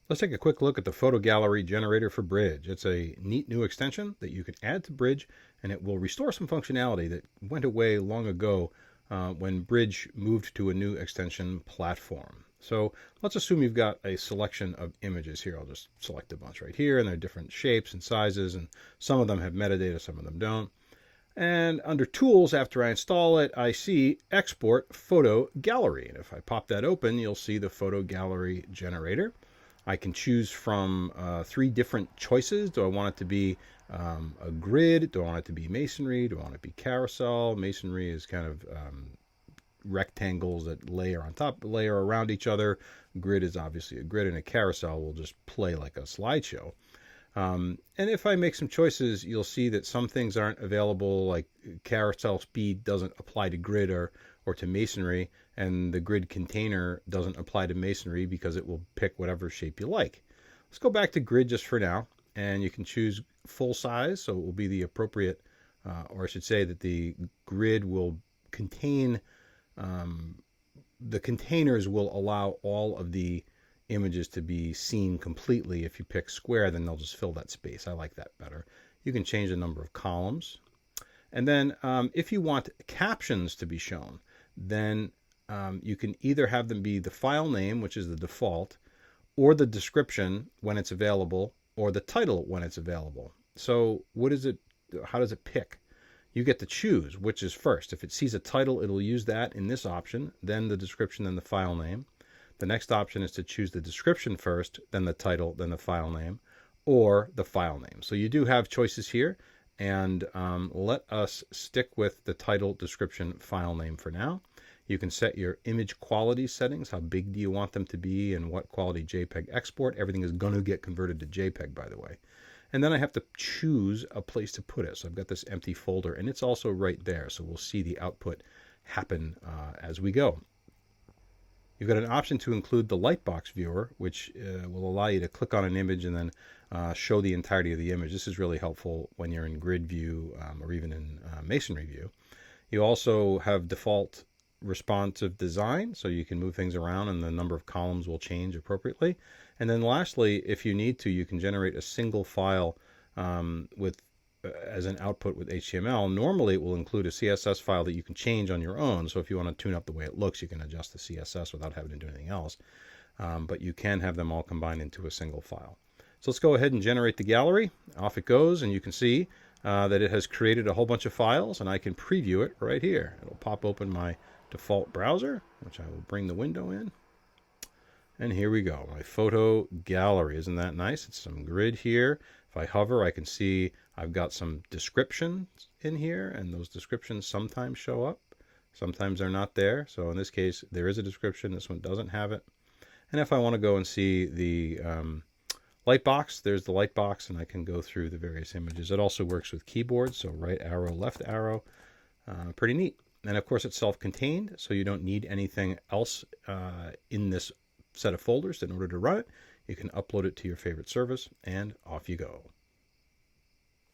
Let's take a quick look at the photo gallery generator for Bridge. It's a neat new extension that you can add to Bridge, and it will restore some functionality that went away long ago when Bridge moved to a new extension platform. So let's assume you've got a selection of images here. I'll just select a bunch right here, and they're different shapes and sizes, and some of them have metadata, some of them don't. And under Tools, after I install it, I see Export Photo Gallery. And if I pop that open, you'll see the photo gallery generator. I can choose from 3 different choices. Do I want it to be a grid? Do I want it to be masonry? Do I want it to be carousel? Masonry is kind of rectangles that layer on top, layer around each other. Grid is obviously a grid, and a carousel will just play like a slideshow. And if I make some choices, you'll see that some things aren't available, like carousel speed doesn't apply to grid or to masonry, and the grid container doesn't apply to masonry because it will pick whatever shape you like. Let's go back to grid just for now, and you can choose full size, so it will be the appropriate, or I should say that the grid will contain, the containers will allow all of the images to be seen completely. If you pick square, then they'll just fill that space. I like that better. You can change the number of columns. And then if you want captions to be shown, then you can either have them be the file name, which is the default, or the description when it's available, or the title when it's available. So what is it? How does it pick? You get to choose which is first. If it sees a title, it'll use that in this option, then the description, then the file name. The next option is to choose the description first, then the title, then the file name, or the file name. So you do have choices here, and let us stick with the title, description, file name for now. You can set your image quality settings. How big do you want them to be, and what quality JPEG export? Everything is going to get converted to JPEG, by the way. And then I have to choose a place to put it. So I've got this empty folder, and it's also right there. So we'll see the output happen as we go. You've got an option to include the Lightbox viewer, which will allow you to click on an image and then show the entirety of the image. This is really helpful when you're in grid view or even in masonry view. You also have default responsive design, so you can move things around and the number of columns will change appropriately. And then lastly, if you need to, you can generate a single file with as an output with HTML. Normally it will include a CSS file that you can change on your own. So if you want to tune up the way it looks, you can adjust the CSS without having to do anything else. But you can have them all combined into a single file. So let's go ahead and generate the gallery. Off it goes, and you can see that it has created a whole bunch of files, and I can preview it right here. It'll pop open my default browser, which I will bring the window in. And here we go, my photo gallery. Isn't that nice? It's some grid here. If I hover, I can see I've got some descriptions in here, and those descriptions sometimes show up. Sometimes they're not there. So in this case, there is a description. This one doesn't have it. And if I want to go and see the lightbox, there's the lightbox, and I can go through the various images. It also works with keyboards, so right arrow, left arrow. Pretty neat. And of course, it's self-contained, so you don't need anything else in this set of folders in order to run it. You can upload it to your favorite service, and off you go.